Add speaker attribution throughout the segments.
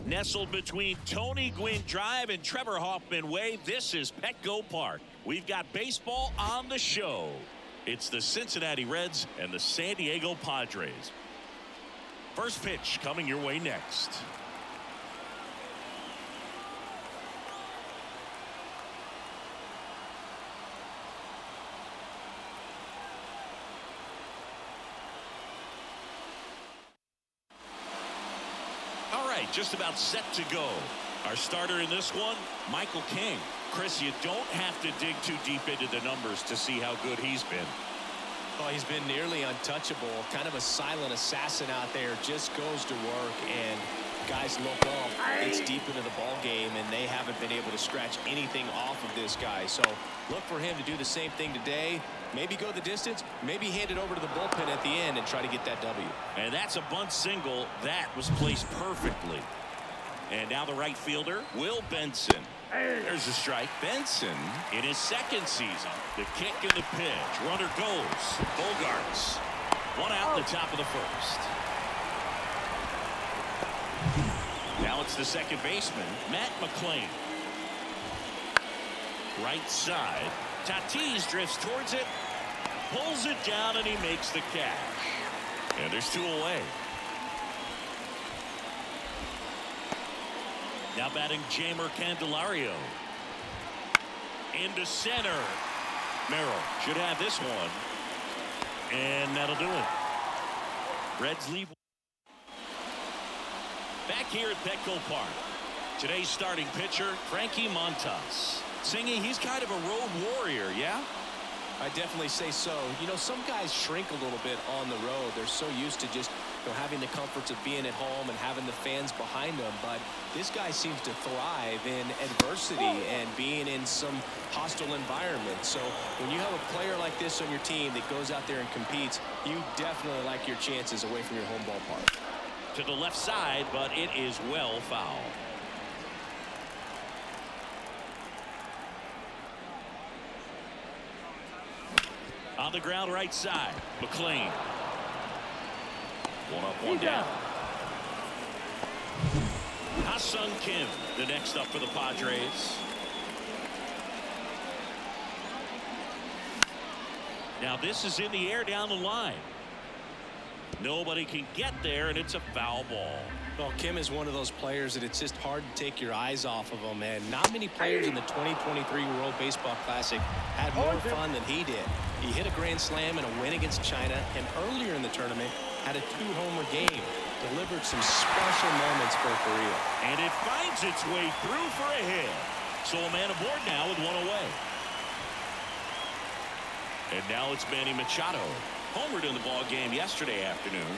Speaker 1: Nestled between Tony Gwynn Drive and Trevor Hoffman Way, this is Petco Park. We've got baseball on the show. It's the Cincinnati Reds and the San Diego Padres. First pitch coming your way next. Just about set to go. Our starter in this one, Michael King. Chris, you don't have to dig too deep into the numbers to see how good he's been.
Speaker 2: Oh, he's been nearly untouchable. Kind of a silent assassin out there. Just goes to work, and guys look up. It's deep into the ball game, and they haven't been able to scratch anything off of this guy. So look for him to do the same thing today. Maybe go the distance, maybe hand it over to the bullpen at the end and try to get that W.
Speaker 1: And that's a bunt single. That was placed perfectly. And now the right fielder, Will Benson. There's a strike. Benson in his second season. The kick and the pitch. Runner goes. Bogarts. One out in the top of the first. Now it's the second baseman, Matt McClain. Right side. Tatis drifts towards it, pulls it down, and he makes the catch. And there's two away. Now batting Jamer Candelario. Into center. Merrill should have this one. And that'll do it. Reds leave. Back here at Petco Park. Today's starting pitcher, Frankie Montas. Singy, he's kind of a road warrior, yeah?
Speaker 2: I definitely say so. You know, some guys shrink a little bit on the road. They're so used to just, you know, having the comforts of being at home and having the fans behind them. But this guy seems to thrive in adversity and being in some hostile environment. So when you have a player like this on your team that goes out there and competes, you definitely like your chances away from your home ballpark.
Speaker 1: To the left side, but it is well fouled. On the ground right side, McClain. One up, one down. Ha-Seong Kim, the next up for the Padres. Now this is in the air down the line. Nobody can get there, and it's a foul ball.
Speaker 2: Well, Kim is one of those players that it's just hard to take your eyes off of him, and not many players in the 2023 World Baseball Classic had more fun than he did. He hit a grand slam in a win against China, and earlier in the tournament had a 2-homer game. Delivered some special moments for Korea.
Speaker 1: And it finds its way through for a hit. So a man aboard now with one away. And now it's Manny Machado. Homered in the ball game yesterday afternoon.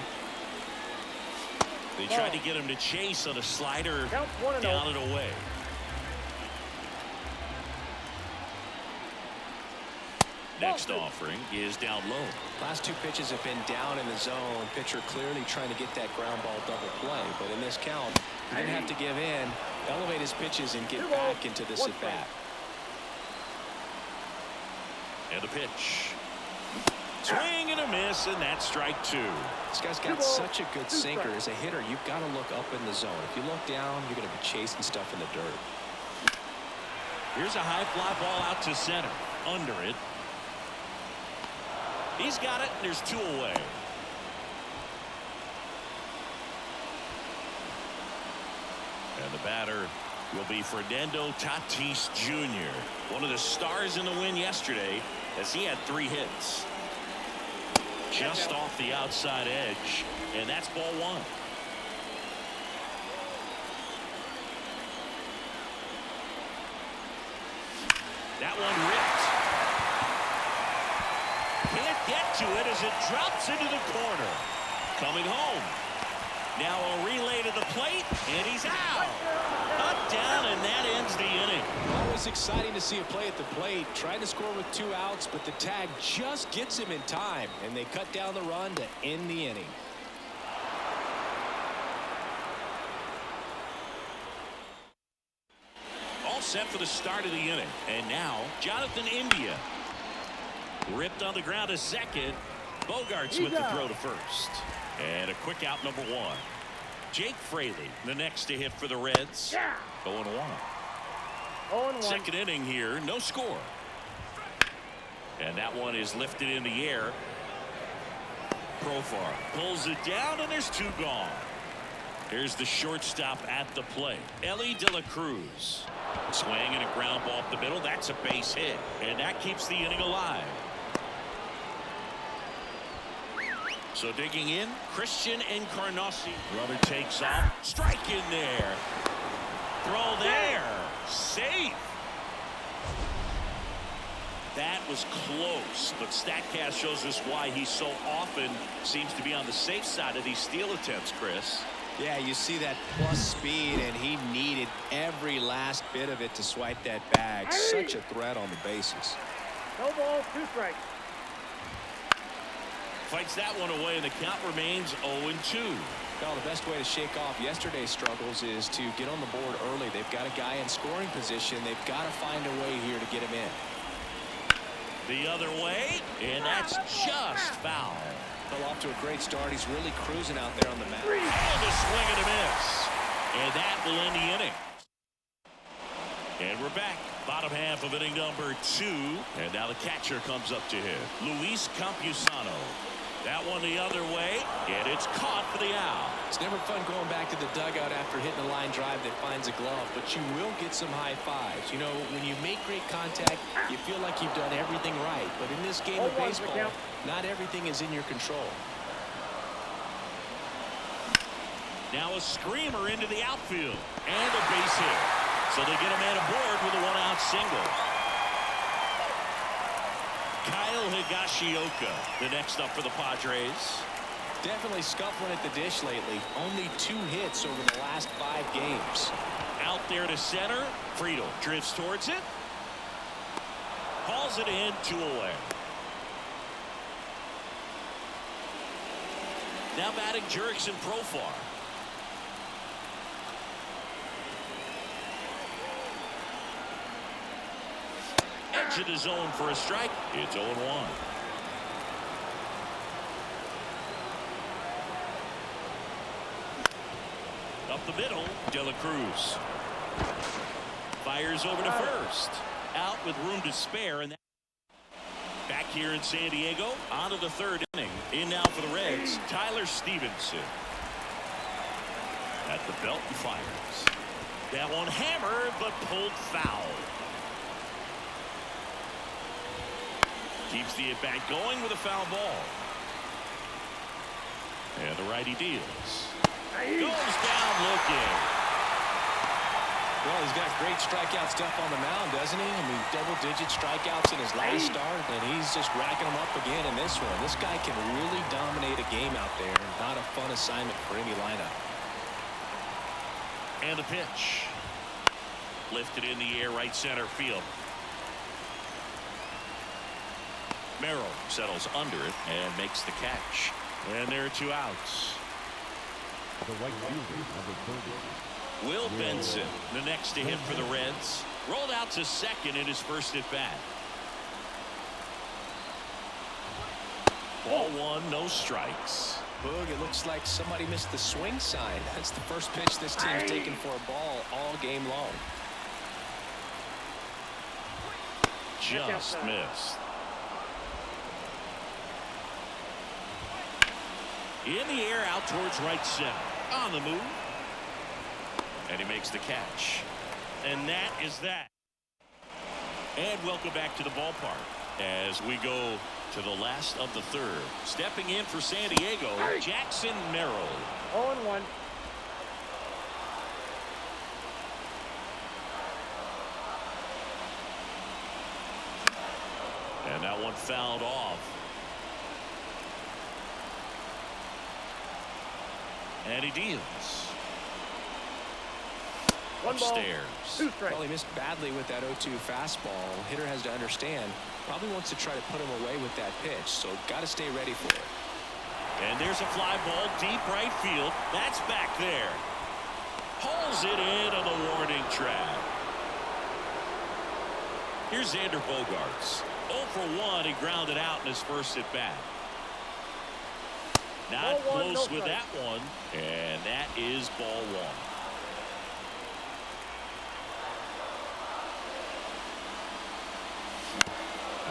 Speaker 1: They tried to get him to chase on a slider down and away. Next offering is down low.
Speaker 2: Last two pitches have been down in the zone. Pitcher clearly trying to get that ground ball double play. But in this count, he didn't have to give in, elevate his pitches, and get back into this at bat.
Speaker 1: And the pitch. Swing and a miss, and that's strike two.
Speaker 2: This guy's got such a good sinker. As a hitter, you've got to look up in the zone. If you look down, you're going to be chasing stuff in the dirt.
Speaker 1: Here's a high fly ball out to center. Under it. He's got it, and there's two away. And the batter will be Fernando Tatis Jr., one of the stars in the win yesterday, as he had 3 hits. Just off the outside edge, and that's ball one. That one ripped. Can't get to it as it drops into the corner. Coming home. Now a relay to the plate, and he's out. Up, down, and that ends the inning.
Speaker 2: Always exciting to see a play at the plate. Trying to score with 2 outs, but the tag just gets him in time, and they cut down the run to end the inning.
Speaker 1: All set for the start of the inning. And now, Jonathan India. Ripped on the ground to second. Bogarts with the throw to first. And a quick out, number 1. Jake Fraley, the next to hit for the Reds. 0-1.
Speaker 3: 0-1.
Speaker 1: Second inning here, no score. And that one is lifted in the air. Profar pulls it down, and there's two gone. Here's the shortstop at the plate, Ellie De La Cruz. Swing and a ground ball up the middle. That's a base hit, and that keeps the inning alive. So digging in, Christian Encarnacion. Runner takes off. Strike in there. Throw there. Safe. That was close, but StatCast shows us why he so often seems to be on the safe side of these steal attempts, Chris.
Speaker 2: Yeah, you see that plus speed, and he needed every last bit of it to swipe that bag. Such a threat on the bases.
Speaker 3: No balls, 2 strikes.
Speaker 1: Fights that one away, and the count remains 0-2.
Speaker 2: Well, the best way to shake off yesterday's struggles is to get on the board early. They've got a guy in scoring position. They've got to find a way here to get him in.
Speaker 1: The other way, and that's just foul.
Speaker 2: Fell off to a great start. He's really cruising out there on the mound.
Speaker 1: And a swing and a miss. And that will end the inning. And we're back. Bottom half of inning number 2. And now the catcher comes up to hit. Luis Campusano. That one the other way, and it's caught for the out.
Speaker 2: It's never fun going back to the dugout after hitting a line drive that finds a glove, but you will get some high fives. You know, when you make great contact, you feel like you've done everything right. But in this game of baseball, not everything is in your control.
Speaker 1: Now a screamer into the outfield, and a base hit. So they get a man aboard with a 1-out single. Higashioka, the next up for the Padres.
Speaker 2: Definitely scuffling at the dish lately. Only 2 hits over the last 5 games.
Speaker 1: Out there to center. Friedel drifts towards it. Hauls it in, 2 away. Now batting Jurickson Profar. Edge of the zone for a strike. It's 0-1. Up the middle, De La Cruz. Fires over to first. Out with room to spare. And back here in San Diego, on to the 3rd inning. In now for the Reds, Tyler Stevenson. At the belt and fires. That one hammered, but pulled foul. Keeps the at-bat going with a foul ball. And the righty deals. Goes down looking.
Speaker 2: Well, he's got great strikeout stuff on the mound, doesn't he? I mean, double-digit strikeouts in his last start, and he's just racking them up again in this one. This guy can really dominate a game out there. Not a fun assignment for any lineup.
Speaker 1: And the pitch. Lifted in the air, right center field. Merrill settles under it and makes the catch. And there are 2 outs.
Speaker 4: The right fielder, number 30.
Speaker 1: Will Benson, the next to hit for the Reds. Rolled out to second in his first at bat. Ball 1, no strikes.
Speaker 2: Boog, it looks like somebody missed the swing sign. That's the first pitch this team's taken for a ball all game long.
Speaker 1: Just missed. In the air, out towards right center. On the move. And he makes the catch. And that is that. And welcome back to the ballpark as we go to the last of the 3rd. Stepping in for San Diego, Jackson Merrill.
Speaker 3: 0-1.
Speaker 1: And that one fouled off. And he deals.
Speaker 3: 1 ball,
Speaker 1: Upstairs.
Speaker 3: 2 strikes.
Speaker 2: Well, he missed badly with that 0-2 fastball. Hitter has to understand, probably wants to try to put him away with that pitch, so got to stay ready for it.
Speaker 1: And there's a fly ball deep right field. That's back there. Hauls it in on the warning track. Here's Xander Bogaerts. 0 for 1. He grounded out in his first at bat. Not
Speaker 3: Ball one,
Speaker 1: close
Speaker 3: no
Speaker 1: with
Speaker 3: strike.
Speaker 1: that one. And that is ball one.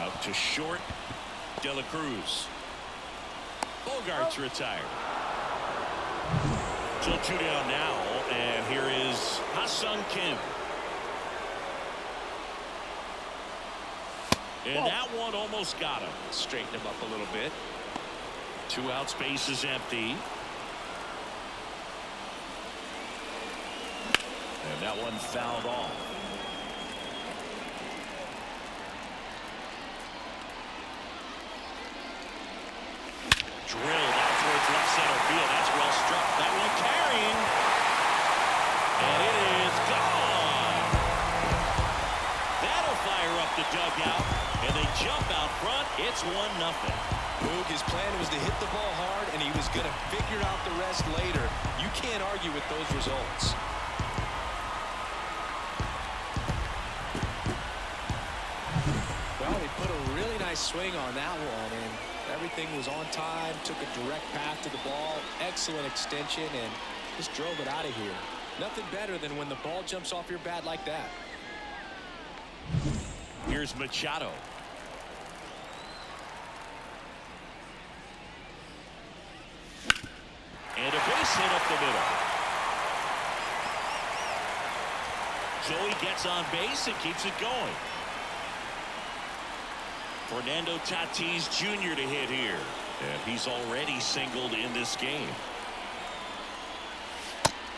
Speaker 1: Out to short. De La Cruz. Bogart's retired. So 2 down now, and here is Ha-Seong Kim. And that one almost got him.
Speaker 2: Straighten him up a little bit.
Speaker 1: 2 outs, base is empty. And that one fouled off. Drilled out towards left center field. That's well struck. That one carrying. And it is gone. That'll fire up the dugout. And they jump out front. It's 1-0.
Speaker 2: Boog, his plan was to hit the ball hard, and he was going to figure out the rest later. You can't argue with those results. Well, he put a really nice swing on that one, and everything was on time, took a direct path to the ball, excellent extension, and just drove it out of here. Nothing better than when the ball jumps off your bat like that.
Speaker 1: Here's Machado. And a base hit up the middle. Joey gets on base and keeps it going. Fernando Tatis Jr. to hit here. And he's already singled in this game.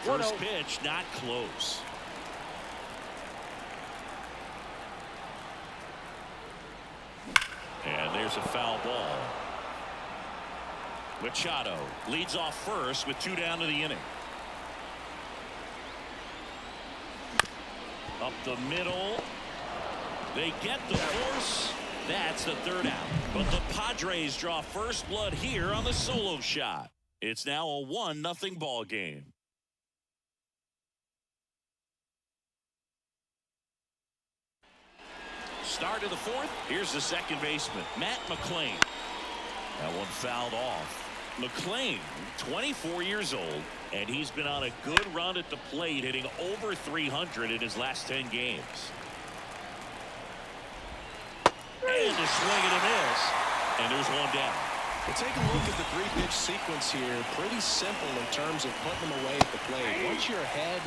Speaker 1: First pitch, not close. And there's a foul ball. Machado leads off first with 2 down to the inning. Up the middle. They get the force. That's the 3rd out. But the Padres draw first blood here on the solo shot. It's now a 1-0 ball game. Start of the 4th. Here's the second baseman, Matt McClain. That one fouled off. McClain, 24 years old, and he's been on a good run at the plate, hitting over 300 in his last 10 games. And a swing and a miss. And there's 1 down.
Speaker 2: Well, take a look at the 3-pitch sequence here. Pretty simple in terms of putting them away at the plate. Once you're ahead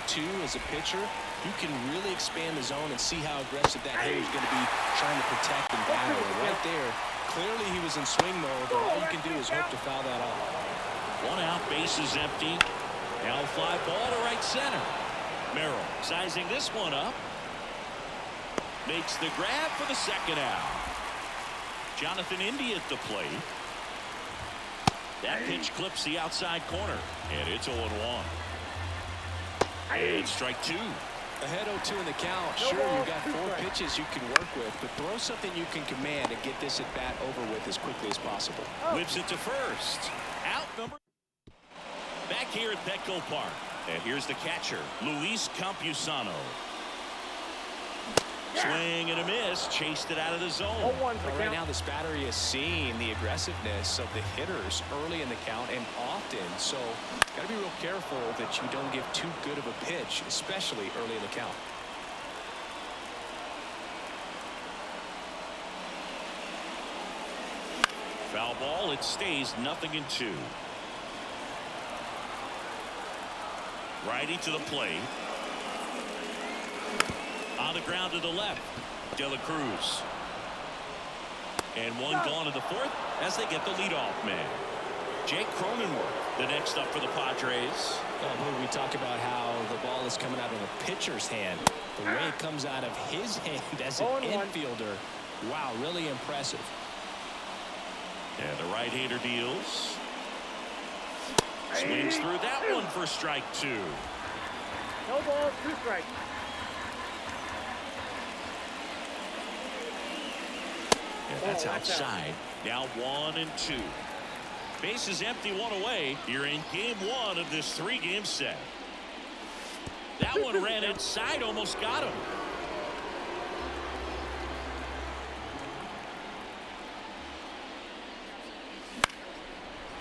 Speaker 2: 0-2 as a pitcher, you can really expand the zone and see how aggressive that hitter is going to be trying to protect and battle. Right there, clearly he was in swing mode, but all you can do is hope to foul that off.
Speaker 1: 1 out, base is empty. Now a fly ball to right center. Merrill sizing this one up. Makes the grab for the 2nd out. Jonathan India at the plate. That pitch clips the outside corner, and it's 0-1. And strike 2.
Speaker 2: Ahead 0-2 in the count. Sure, you've got 4 pitches you can work with, but throw something you can command and get this at bat over with as quickly as possible.
Speaker 1: Whips it to first. Out number. Back here at Petco Park. And here's the catcher, Luis Campusano. Swing and a miss. Chased it out of the zone.
Speaker 2: Well, right now, this battery is seeing the aggressiveness of the hitters early in the count and often. So, got to be real careful that you don't give too good of a pitch, especially early in the count.
Speaker 1: Foul ball. It stays 0-2. Righty to the plate. On the ground to the left. De La Cruz. And 1 gone in the 4th as they get the leadoff man. Jake Cronenworth, the next up for the Padres.
Speaker 2: Well, we talk about how the ball is coming out of a pitcher's hand. The way it comes out of his hand as an infielder. Wow, really impressive.
Speaker 1: And the right-hander deals. Swings through that one for strike 2.
Speaker 3: No balls, 2 strikes.
Speaker 1: And that's outside. Now 1-2. Base is empty, 1 away. You're in game 1 of this 3-game set. That one ran inside, almost got him.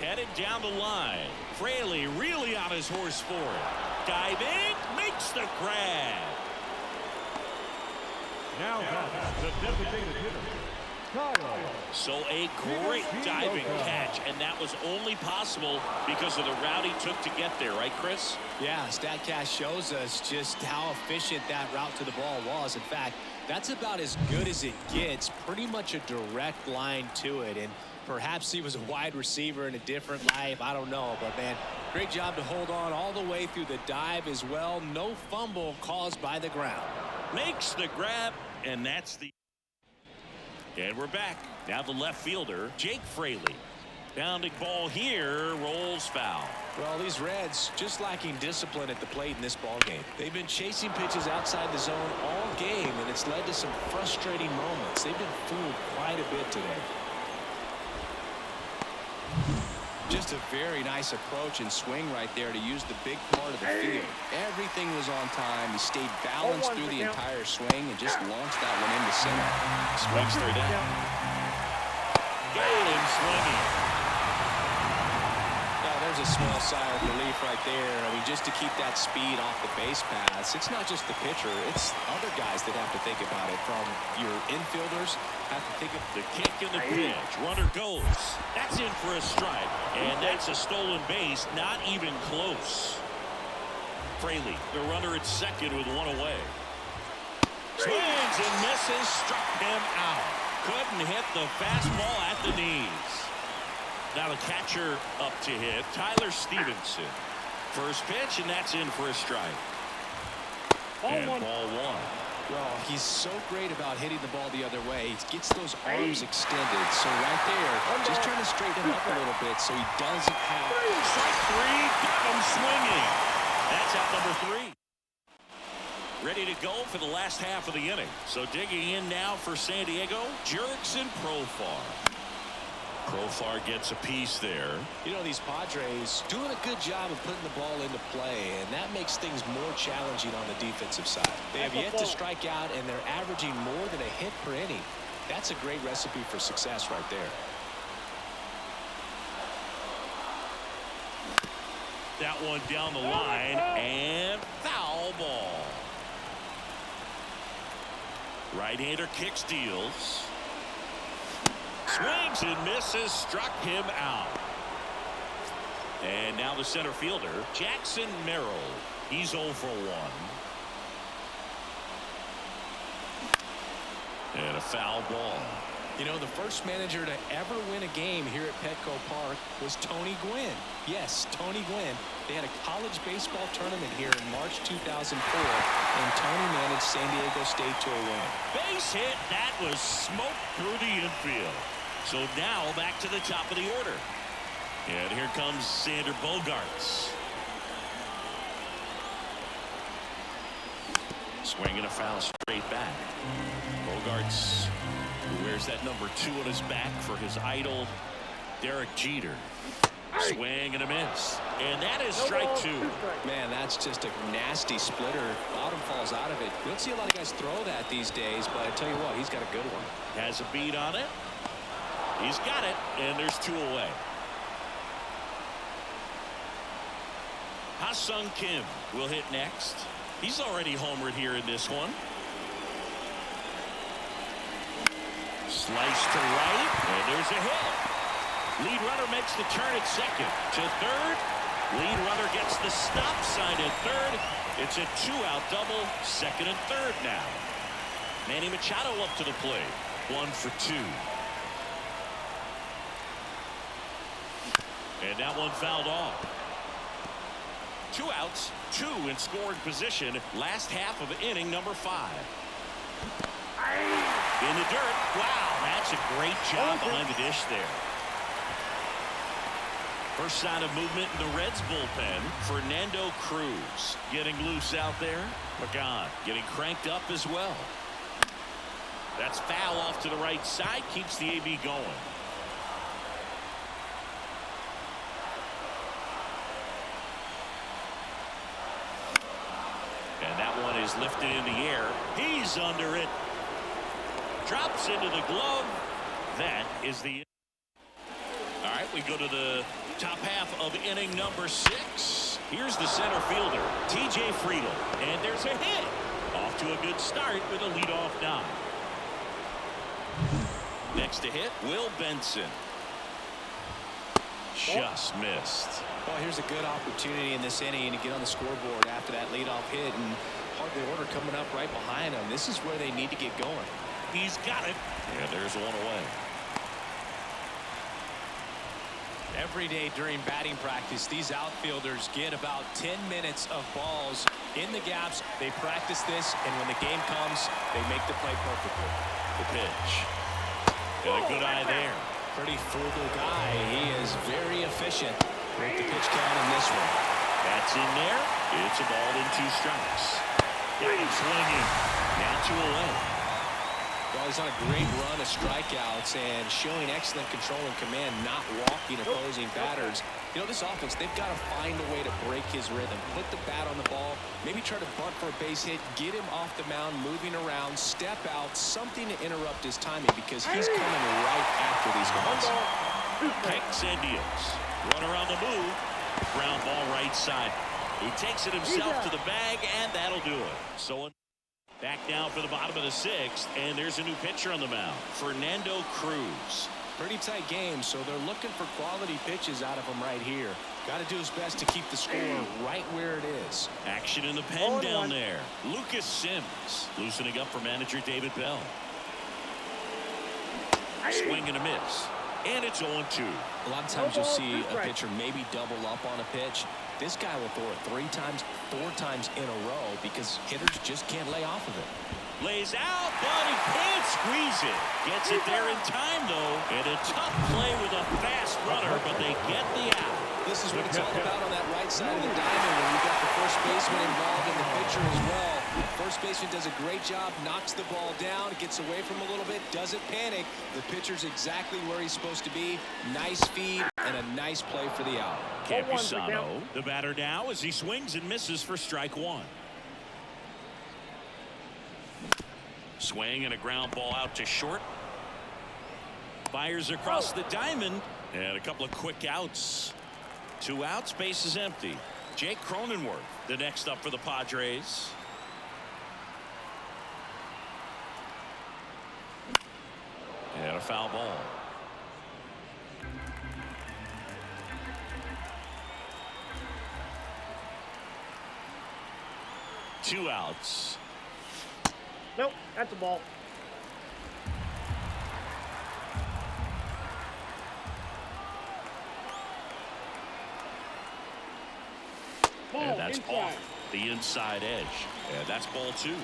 Speaker 1: Headed down the line. Fraley really on his horse for it. Diving, makes the grab.
Speaker 4: Now comes the designated hitter.
Speaker 1: So a great diving catch, and that was only possible because of the route he took to get there, right, Chris?
Speaker 2: Yeah, StatCast shows us just how efficient that route to the ball was. In fact, that's about as good as it gets, pretty much a direct line to it. And perhaps he was a wide receiver in a different life. I don't know. But, man, great job to hold on all the way through the dive as well. No fumble caused by the ground.
Speaker 1: Makes the grab, and that's the... And we're back. Now the left fielder, Jake Fraley. Bounding ball here, rolls foul.
Speaker 2: Well, these Reds just lacking discipline at the plate in this ball game. They've been chasing pitches outside the zone all game, and it's led to some frustrating moments. They've been fooled quite a bit today. Just a very nice approach and swing right there to use the big part of the field. Everything was on time. He stayed balanced through the entire swing and just launched that one into center.
Speaker 1: Swings through that. Golden swinging.
Speaker 2: Now there's a small sigh of relief right there. I mean, just to keep that speed off the base paths. It's not just the pitcher. It's other guys that have to think about it. From your infielders have to think of
Speaker 1: the kick and the pitch. Runner goes. That's in for a strike. And that's a stolen base. Not even close. Fraley, the runner at second with one away. Swings and misses. Struck him out. Couldn't hit the fastball at the knees. Now the catcher up to hit, Tyler Stevenson. First pitch, and that's in for a strike. And ball one.
Speaker 2: Well, he's so great about hitting the ball the other way. He gets those arms extended. So right there, just trying to straighten him up a little bit so he doesn't have...
Speaker 1: Strike three, got him swinging. That's out number 3. Ready to go for the last half of the inning. So digging in now for San Diego, Jurickson Profar. Profar gets a piece there.
Speaker 2: You know, these Padres doing a good job of putting the ball into play, and that makes things more challenging on the defensive side. They have yet to strike out, and they're averaging more than a hit per inning. That's a great recipe for success right there.
Speaker 1: That one down the line, and foul ball. Right-hander kick steals. Swings and misses, struck him out. And now the center fielder, Jackson Merrill. He's 0 for 1. And a foul ball.
Speaker 2: You know, the first manager to ever win a game here at Petco Park was Tony Gwynn. Yes, Tony Gwynn. They had a college baseball tournament here in March 2004, and Tony managed San Diego State to a win.
Speaker 1: Base hit, that was smoked through the infield. So now back to the top of the order. And here comes Sander Bogarts. Swinging a foul straight back. Bogarts, who wears that number 2 on his back for his idol, Derek Jeter. Swing and a miss. And that is strike 2.
Speaker 2: Man, that's just a nasty splitter. Bottom falls out of it. You don't see a lot of guys throw that these days, but I tell you what, he's got a good one.
Speaker 1: Has a beat on it. He's got it, and there's 2 away. Ha-Seong Kim will hit next. He's already homered here in this one. Slice to right, and there's a hit. Lead runner makes the turn at second. To third. Lead runner gets the stop sign at third. It's a 2-out double. Second and third now. Manny Machado up to the plate. 1 for 2. And that one fouled off. 2 outs, 2 in scoring position. Last half of inning number 5. In the dirt. Wow, that's a great job behind the dish there. First sign of movement in the Reds bullpen. Fernando Cruz getting loose out there. Pagan getting cranked up as well. That's foul off to the right side. Keeps the AB going. And that one is lifted in the air. He's under it. Drops into the glove. That is the... All right, we go to the Top half of inning number 6. Here's the center fielder, TJ Fraley. And there's a hit. Off to a good start with a leadoff knock. Next to hit, Will Benson. Just missed.
Speaker 2: Well, here's a good opportunity in this inning to get on the scoreboard after that leadoff hit, and hardly order coming up right behind them. This is where they need to get going.
Speaker 1: He's got it. Yeah, there's one away.
Speaker 2: Every day during batting practice, these outfielders get about 10 minutes of balls in the gaps. They practice this, and when the game comes, they make the play perfectly.
Speaker 1: The pitch. Got a good eye there.
Speaker 2: Pretty frugal guy. He is very efficient. Break the pitch count in this one.
Speaker 1: That's in there. It's a ball in 2 strikes. Got him swinging. Now 2 away.
Speaker 2: Well, he's on a great run of strikeouts and showing excellent control and command, not walking opposing batters. You know, this offense, they've got to find a way to break his rhythm. Put the bat on the ball, maybe try to bunt for a base hit, get him off the mound, moving around, step out, something to interrupt his timing because he's coming right after these guys.
Speaker 1: Kicks and deals. Runner on the move. Ground ball right side. He takes it himself to the bag, and that'll do it. So back down for the bottom of the 6th, and there's a new pitcher on the mound, Fernando Cruz.
Speaker 2: Pretty tight game, so they're looking for quality pitches out of him right here. Got to do his best to keep the score right where it is.
Speaker 1: Action in the pen down there. Lucas Sims loosening up for manager David Bell. Swing and a miss. And it's 0-2.
Speaker 2: A lot of times you'll see a pitcher maybe double up on a pitch. This guy will throw it 3 times, 4 times in a row because hitters just can't lay off of it.
Speaker 1: Lays out, but he can't squeeze it. Gets it there in time, though. And a tough play with a fast runner, but they get the out.
Speaker 2: This is what it's all about on that right side of the diamond when you've got the first baseman involved in the pitcher as well. First baseman does a great job, knocks the ball down, gets away from him a little bit, doesn't panic. The pitcher's exactly where he's supposed to be. Nice feed and a nice play for the out.
Speaker 1: Campusano, the batter now as he swings and misses for strike 1. Swing and a ground ball out to short. Fires across the diamond, and a couple of quick outs. 2 outs, base is empty. Jake Cronenworth, the next up for the Padres. And a foul ball. Two outs.
Speaker 3: Nope, that's a ball.
Speaker 1: And that's off the inside edge. And that's ball 2.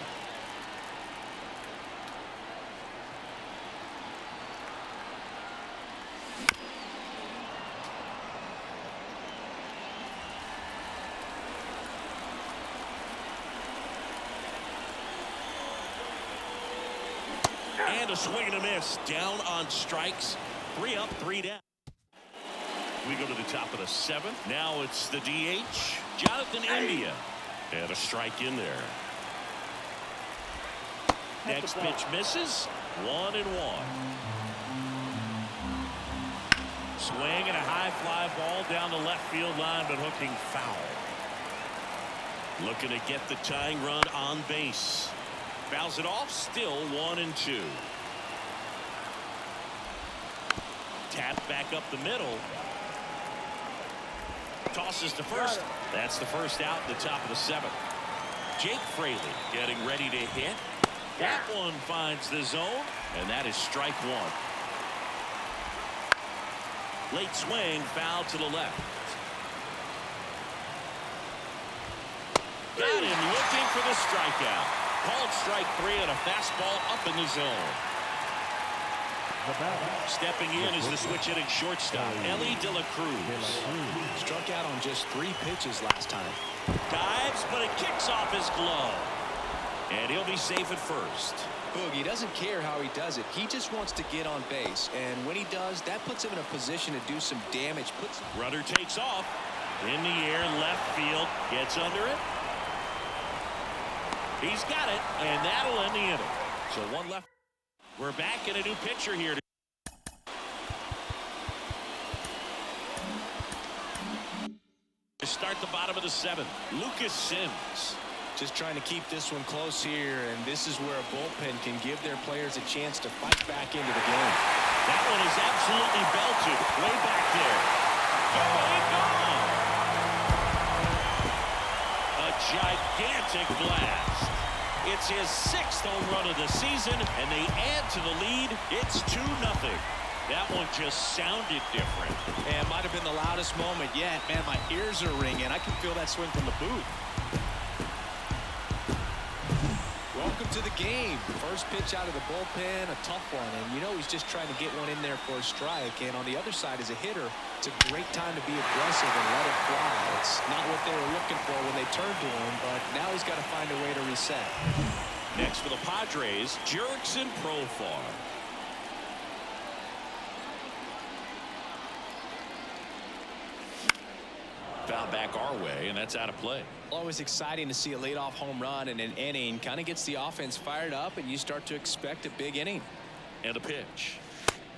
Speaker 1: And a swing and a miss. Down on strikes. 3 up, 3 down. We go to the top of the 7th. Now it's the DH, Jonathan India. And a strike in there. Next pitch misses. 1-1. Swing and a high fly ball down the left field line, but hooking foul. Looking to get the tying run on base. Fouls it off, still 1-2. Tap back up the middle. Tosses to first. That's the first out in the top of the 7th. Jake Fraley getting ready to hit. That one finds the zone, and that is strike 1. Late swing, foul to the left. Got him looking for the strikeout. Called strike 3 on a fastball up in the zone. Stepping in is the switch hitting shortstop, Ellie De La Cruz.
Speaker 2: Struck out on just 3 pitches last time.
Speaker 1: Dives, but it kicks off his glove. And he'll be safe at first.
Speaker 2: Boogie doesn't care how he does it. He just wants to get on base. And when he does, that puts him in a position to do some damage.
Speaker 1: Runner takes off. In the air, left field. Gets under it. He's got it, and that'll end the inning. So 1 left. We're back in a new pitcher here. of the 7th. Lucas Sims.
Speaker 2: Just trying to keep this one close here, and this is where a bullpen can give their players a chance to fight back into the game.
Speaker 1: That one is absolutely belted way back there. Going gone. A gigantic blast. It's his 6th home run of the season, and they add to the lead. It's 2-0. That one just sounded different.
Speaker 2: And it might have been the loudest moment yet. Man, my ears are ringing. I can feel that swing from the booth. Welcome to the game. First pitch out of the bullpen, a tough one. And you know he's just trying to get one in there for a strike. And on the other side, as a hitter, it's a great time to be aggressive and let it fly. It's not what they were looking for when they turned to him, but now he's got to find a way to reset.
Speaker 1: Next for the Padres, Jurickson Profar. Foul back our way, and that's out of play.
Speaker 2: Always exciting to see a leadoff home run in an inning. Kind of gets the offense fired up, and you start to expect a big inning.
Speaker 1: And a pitch.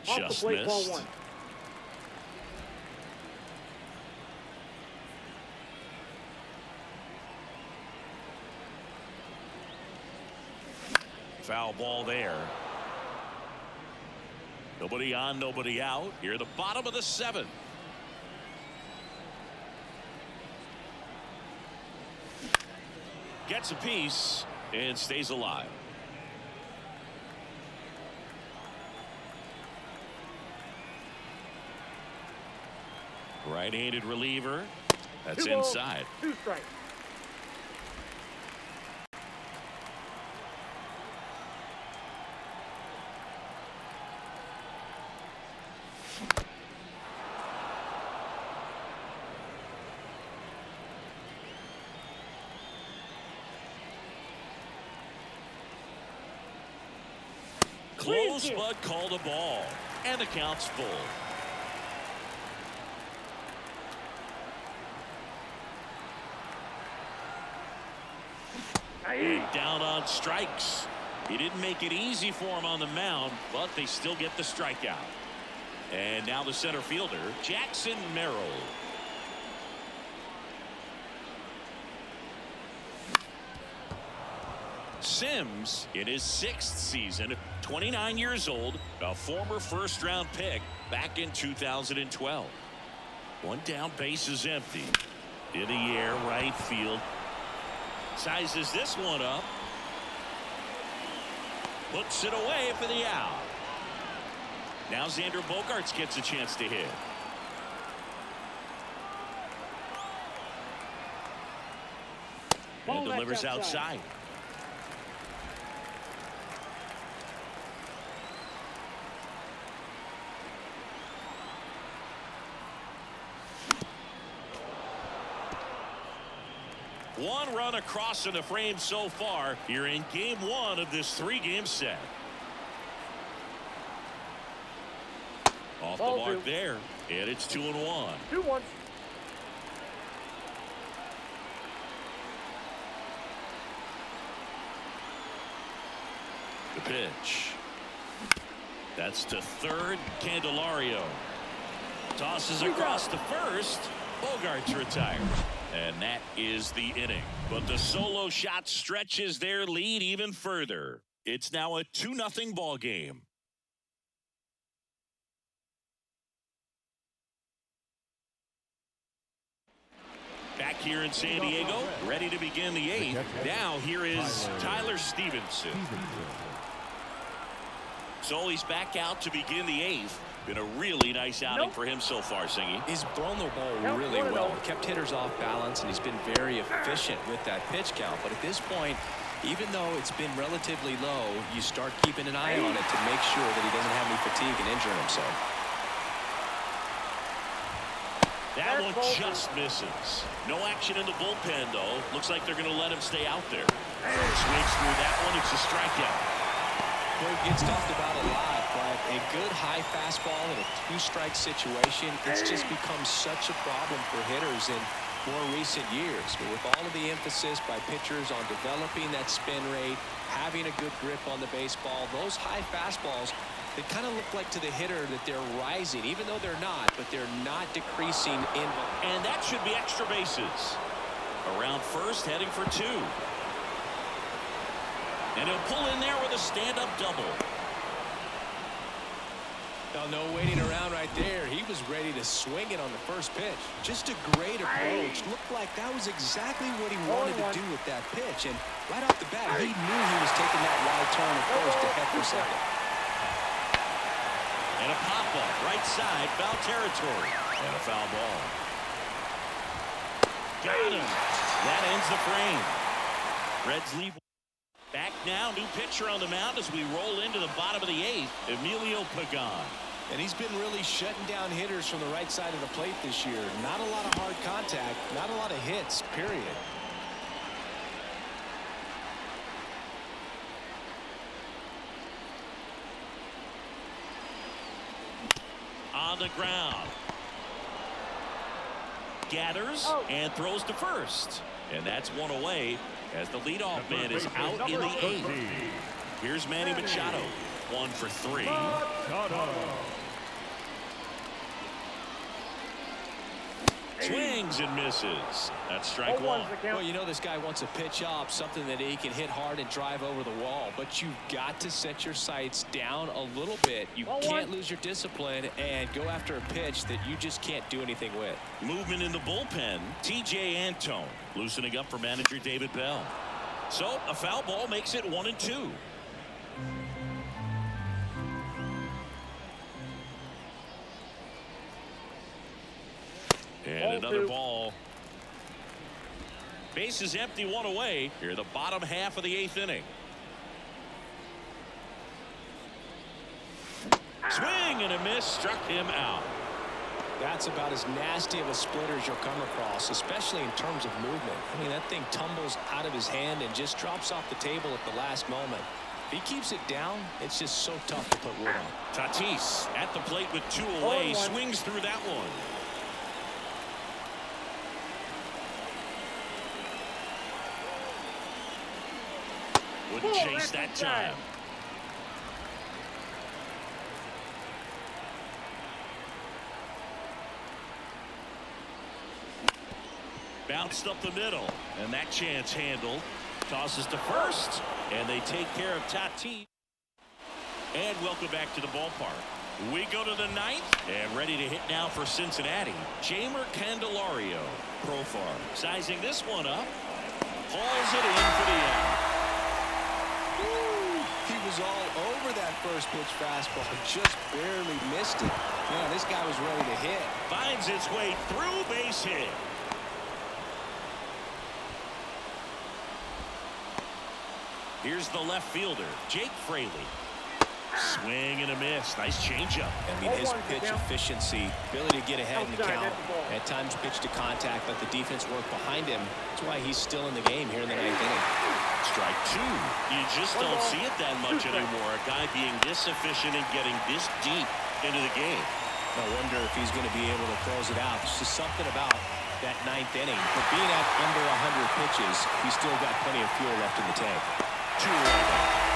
Speaker 3: Off the
Speaker 1: Just
Speaker 3: plate, ball
Speaker 1: missed.
Speaker 3: 1.
Speaker 1: Foul ball there. Nobody on, nobody out. Here at the bottom of the 7th. Gets a piece and stays alive. Right-handed reliever. That's
Speaker 3: 2 balls,
Speaker 1: inside.
Speaker 3: 2 strikes.
Speaker 1: Close, but called a ball. And the count's full. Down on strikes. He didn't make it easy for him on the mound, but they still get the strikeout. And now the center fielder, Jackson Merrill. Sims in his 6th season, 29 years old, a former first-round pick back in 2012. One down, base is empty. In the air, right field. Sizes this one up. Puts it away for the out. Now Xander Bogaerts gets a chance to hit. And delivers outside. One run across in the frame so far here in game 1 of this 3-game set. Off the mark there, and it's 2-1.
Speaker 3: 2-1.
Speaker 1: The pitch. That's to third. Candelario tosses across to first. Bogaerts retired. And that is the inning. But the solo shot stretches their lead even further. It's now a 2-0 ball game. Back here in San Diego, ready to begin the 8th. Now here is Tyler Stevenson. So he's back out to begin the 8th. Been a really nice outing for him so far, Singy.
Speaker 2: He's thrown the ball really well. Kept hitters off balance, and he's been very efficient with that pitch count. But at this point, even though it's been relatively low, you start keeping an eye on it to make sure that he doesn't have any fatigue and injuring himself.
Speaker 1: That one just misses. No action in the bullpen, though. Looks like they're going to let him stay out there. Swings through that one. It's a strikeout.
Speaker 2: Well, it gets talked about a lot, but a good high fastball in a 2-strike situation, it's just become such a problem for hitters in more recent years. But with all of the emphasis by pitchers on developing that spin rate, having a good grip on the baseball, those high fastballs, they kind of look like to the hitter that they're rising, even though they're not, but they're not decreasing in.
Speaker 1: And that should be extra bases. Around first, heading for 2. And he'll pull in there with a stand-up double.
Speaker 2: Now, no waiting around right there. He was ready to swing it on the first pitch. Just a great approach. Looked like that was exactly what he wanted to do with that pitch. And right off the bat, he knew he was taking that wide turn at first to head for second.
Speaker 1: And a pop-up, right side, foul territory. And a foul ball. Got him. That ends the frame. Reds leave. Back now, new pitcher on the mound as we roll into the bottom of the 8th, Emilio Pagan.
Speaker 2: And he's been really shutting down hitters from the right side of the plate this year. Not a lot of hard contact, not a lot of hits, period.
Speaker 1: On the ground. Gathers and throws to first. And that's one away as the leadoff man is out in the 8th. Here's Manny Machado. 1 for 3. Swings and misses. That's strike 1.
Speaker 2: Well, you know this guy wants a pitch up, something that he can hit hard and drive over the wall. But you've got to set your sights down a little bit. You can't lose your discipline and go after a pitch that you just can't do anything with.
Speaker 1: Movement in the bullpen. T.J. Antone loosening up for manager David Bell. So a foul ball makes it 1-2. And another ball. Base is empty, 1 away. Here, the bottom half of the 8th inning. Swing and a miss, struck him out.
Speaker 2: That's about as nasty of a splitter as you'll come across, especially in terms of movement. I mean, that thing tumbles out of his hand and just drops off the table at the last moment. If he keeps it down, it's just so tough to put wood on.
Speaker 1: Tatis at the plate with 2 away, swings through that one. Wouldn't chase that time. Bounced up the middle, and that chance handled. Tosses to first, and they take care of Tatis. And welcome back to the ballpark. We go to the 9th, and ready to hit now for Cincinnati. Jamer Candelario, Profar, sizing this one up. Hauls it in for the out.
Speaker 2: He was all over that first pitch fastball, just barely missed it. Man, this guy was ready to hit.
Speaker 1: Finds its way through, base hit. Here's the left fielder, Jake Fraley. Swing and a miss. Nice changeup.
Speaker 2: I mean, his pitch efficiency, ability to get ahead in the count, at times pitch to contact, let the defense work behind him. That's why he's still in the game here in the 9th inning.
Speaker 1: Strike 2. You just don't see it that much anymore. A guy being this efficient and getting this deep into the game.
Speaker 2: I wonder if he's going to be able to close it out. It's just something about that 9th inning. But being at under 100 pitches, he's still got plenty of fuel left in the tank.
Speaker 1: 2 away.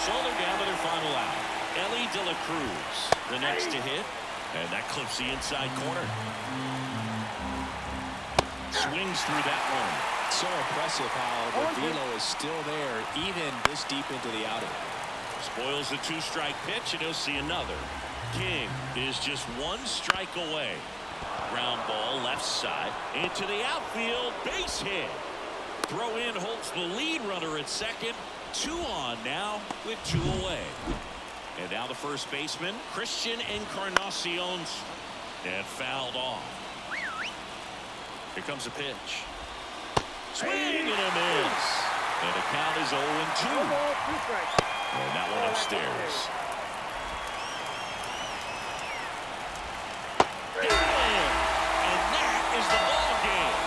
Speaker 1: So they're down to their final out. Ellie De La Cruz, the next to hit, and that clips the inside corner. Swings through that one.
Speaker 2: So impressive how the velo is still there, even this deep into the outing.
Speaker 1: Spoils the 2-strike pitch, and he'll see another. King is just 1 strike away. Ground ball left side into the outfield, base hit. Throw in holds the lead runner at second. 2 on now with 2 away. And now the first baseman, Christian Encarnacion, and fouled off. Here comes a pitch. Swing and a miss. And the count is 0-2. And that one upstairs. And that is the ball game.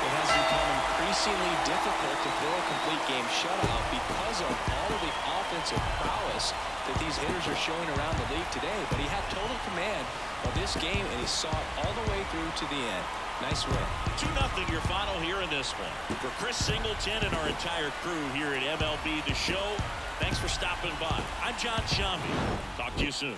Speaker 2: It has become increasingly difficult to throw a complete game shutout because of all of the offensive prowess that these hitters are showing around the league today. But he had total command of this game, and he saw it all the way through to the end. Nice win.
Speaker 1: 2-0 your final here in this one. For Chris Singleton and our entire crew here at MLB The Show, thanks for stopping by. I'm John Shambi. Talk to you soon.